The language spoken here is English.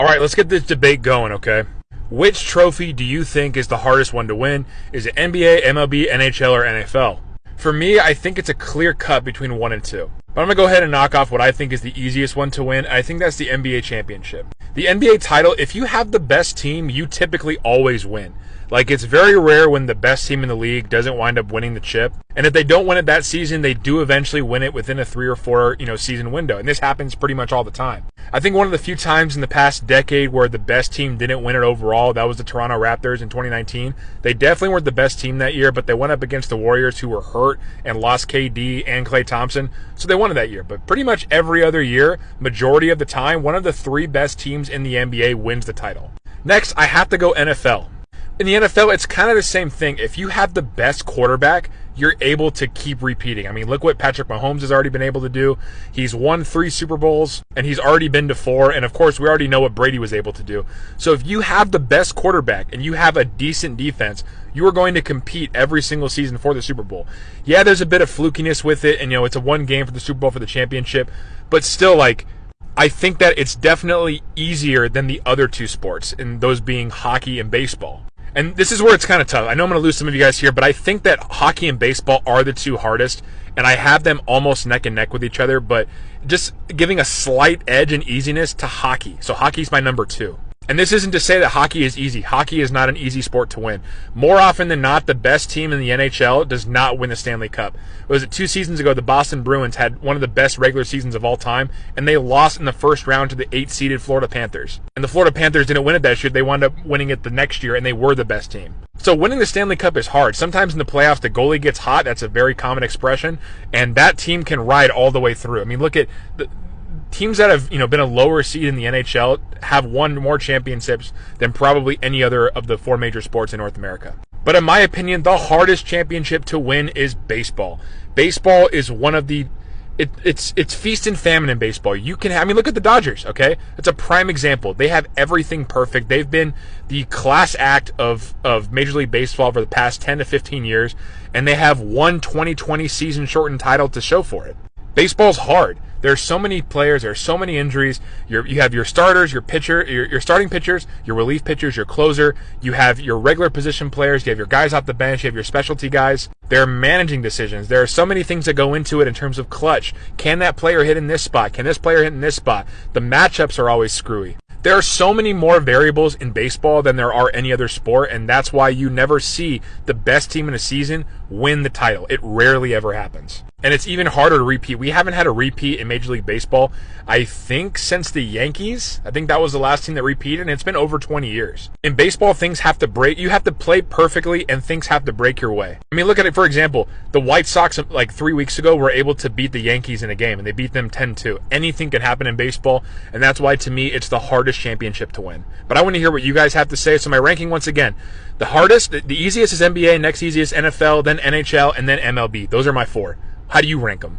All right, let's get this debate going, okay? Which trophy do you think is the hardest one to win? Is it NBA, MLB, NHL, or NFL? For me, I think it's a clear cut between 1 and 2. But I'm going to go ahead and knock off what I think is the easiest one to win. I think that's the NBA championship. The NBA title, if you have the best team, you typically always win. Like, it's very rare when the best team in the league doesn't wind up winning the chip. And if they don't win it that season, they do eventually win it within a 3 or 4, season window. And this happens pretty much all the time. I think one of the few times in the past decade where the best team didn't win it overall, that was the Toronto Raptors in 2019. They definitely weren't the best team that year, but they went up against the Warriors, who were hurt and lost KD and Klay Thompson. So they won it that year. But pretty much every other year, majority of the time, one of the 3 best teams in the NBA wins the title. Next, I have to go NFL. In the NFL, it's kind of the same thing. If you have the best quarterback, you're able to keep repeating. I mean, look what Patrick Mahomes has already been able to do. He's won 3 Super Bowls, and he's already been to 4. And, of course, we already know what Brady was able to do. So if you have the best quarterback and you have a decent defense, you are going to compete every single season for the Super Bowl. Yeah, there's a bit of flukiness with it, and, it's a one game for the Super Bowl for the championship. But still, I think that it's definitely easier than the other 2 sports, and those being hockey and baseball. And this is where it's kind of tough. I know I'm going to lose some of you guys here, but I think that hockey and baseball are the 2 hardest, and I have them almost neck and neck with each other, but just giving a slight edge and easiness to hockey. So hockey's my number 2. And this isn't to say that hockey is easy. Hockey is not an easy sport to win. More often than not, the best team in the NHL does not win the Stanley Cup. Was it 2 seasons ago, the Boston Bruins had one of the best regular seasons of all time, and they lost in the first round to the 8-seeded Florida Panthers. And the Florida Panthers didn't win it that year. They wound up winning it the next year, and they were the best team. So winning the Stanley Cup is hard. Sometimes in the playoffs, the goalie gets hot. That's a very common expression, and that team can ride all the way through. I mean, look at the teams that have been a lower seed in the NHL have won more championships than probably any other of the 4 major sports in North America. But in my opinion, the hardest championship to win is baseball. Baseball is one of the it's feast and famine in baseball. Look at the Dodgers, okay? It's a prime example. They have everything perfect. They've been the class act of Major League Baseball for the past 10 to 15 years, and they have one 2020 season shortened title to show for it. Baseball's hard. There's so many players. There's so many injuries. You have your starters, your starting pitchers, your relief pitchers, your closer. You have your regular position players. You have your guys off the bench. You have your specialty guys. They're managing decisions. There are so many things that go into it in terms of clutch. Can that player hit in this spot? Can this player hit in this spot? The matchups are always screwy. There are so many more variables in baseball than there are any other sport, and that's why you never see the best team in a season win the title. It rarely ever happens. And it's even harder to repeat. We haven't had a repeat in Major League Baseball, I think, since the Yankees. I think that was the last team that repeated, and it's been over 20 years. In baseball, things have to break. You have to play perfectly, and things have to break your way. I mean, look at it, for example. The White Sox, 3 weeks ago, were able to beat the Yankees in a game, and they beat them 10-2. Anything can happen in baseball, and that's why, to me, it's the hardest championship to win. But I want to hear what you guys have to say. So my ranking, once again, the hardest, the easiest is NBA, next easiest NFL, then NHL, and then MLB. Those are my 4. How do you rank them?